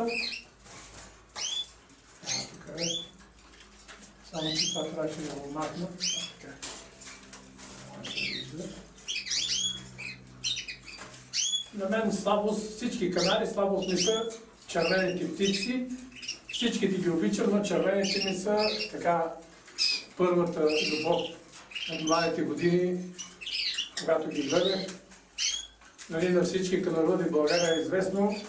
птицата. Тук е. Само че това трябваше да го махна. Така. На мен слабост, всички канари слабост ми са червените птици. Всичките ги обичам, но червените ми са така първата любов от младите години, когато ги гледах. Нали, на всички канароди в България е известно,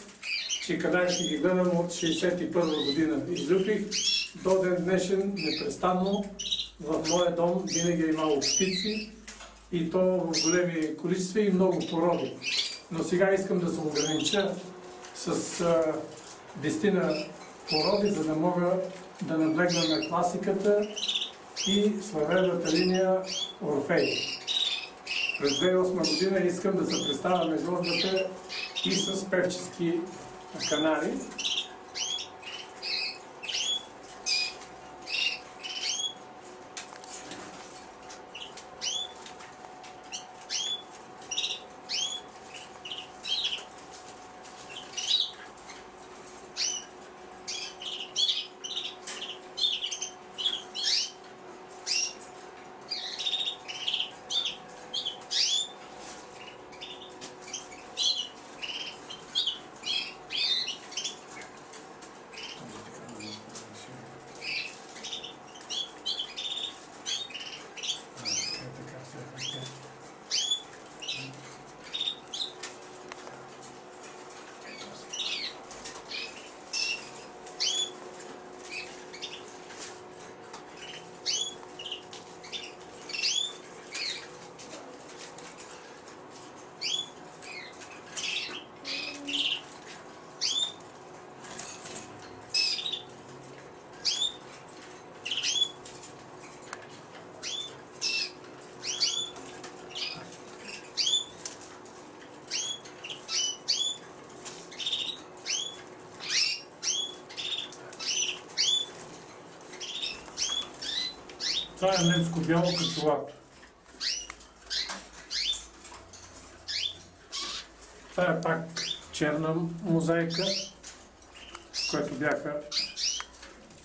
че канарите ги гледам от 1961 година. Излюбих до ден днешен непрестанно. В моя дом винаги е имало птици и то в големи количества и много породи. Но сега искам да се огранича с 10 породи, за да мога да наблегна на класиката и славената линия Орфей. През 2008 година искам да се представя на изложбата и с певчески канари. Това е немско бяло качулато. Това е пак черна мозайка, в която бяха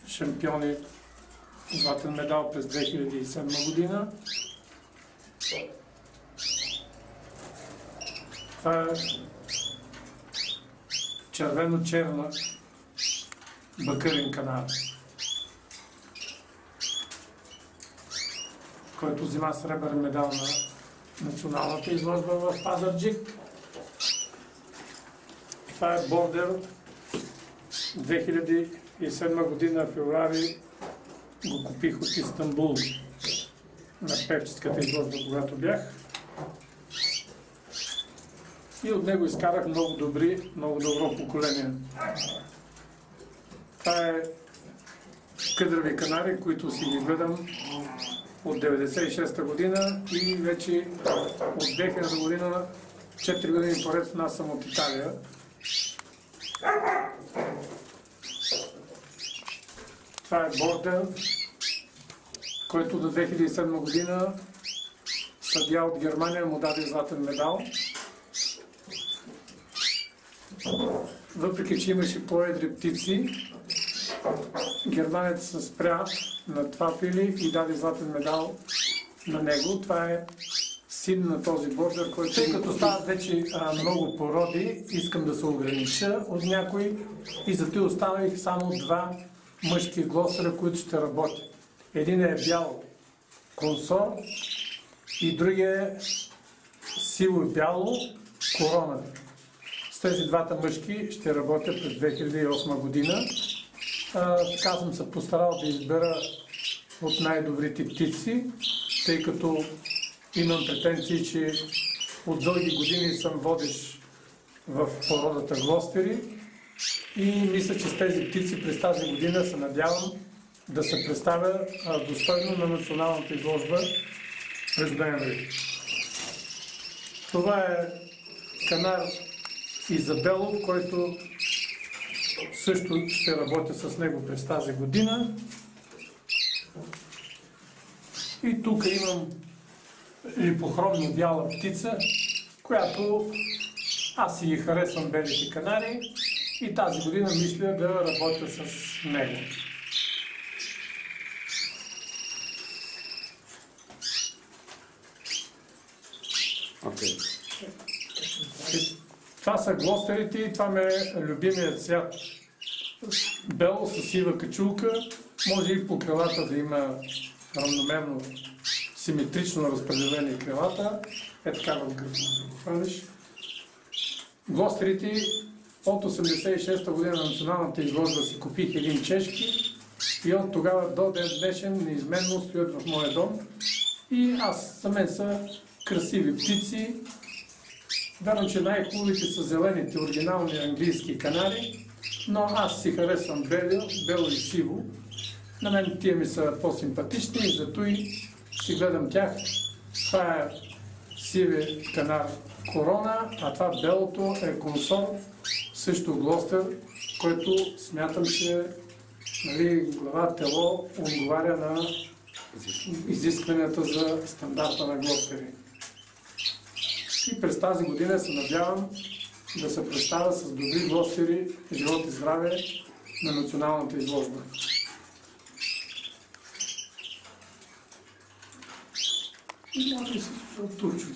шампиони златен медал през 2007 година. Това е червено-черна бакърин канар, който взима сребърен медал на националната изложба в Пазарджик. Това е бордер. 2007 година в февруари го купих от Истанбул на певческата изложба, когато бях. И от него изкарах много добро поколение. Това е къдрави канари, които си ги гледам от 1996 година и вече от 2000 година, 4 години поред в нас съм от Италия. Това е бордер, който до 2007 година съдия от Германия му даде златен медал. Въпреки че имаше по-едри птици, германец се спря на това пили и даде златен медал на него. Това е син на този бордер, който, тъй като стават вече много породи, искам да се огранича от някои и зато оставих само 2 мъжки глосера, които ще работят. Един е бял консор и другия е сиво и бяло корона. С тези двата мъжки ще работя през 2008 година. Така съм се постарал да избера от най-добрите птици, тъй като имам претенции, че от дълги години съм водещ в породата глостери и мисля, че с тези птици през тази година се надявам да се представя достойно на националната изложба през ноември. Това е канар Изабелов, който също ще работя с него през тази година. И тук имам липохромно бяла птица, която аз си ги харесвам белите канари и тази година мисля да работя с него. Okay. Това са глостерите и това ми е любимият цвят. Бело с сива качулка, може и по крилата да има равномерно, симетрично разпределени крилата. Е така в гръб да го хванеш. Глостерите от 86-та година на националната изложба си купих един чешки и от тогава до ден днешен неизменно стоят в моя дом. И за мен са красиви птици. Вярно, че най-хубавите са зелените, оригинални английски канари, но аз си харесвам бело и сиво. На мен тия ми са по-симпатични и зато и си гледам тях. Това е сиви канар корона, а това белото е консор, също глостер, който смятам, че глава тело отговаря на изискванията за стандарта на глостери. И през тази година се надявам да се представя с добри глостери, живот и здраве на националната изложба. И може да се турчу.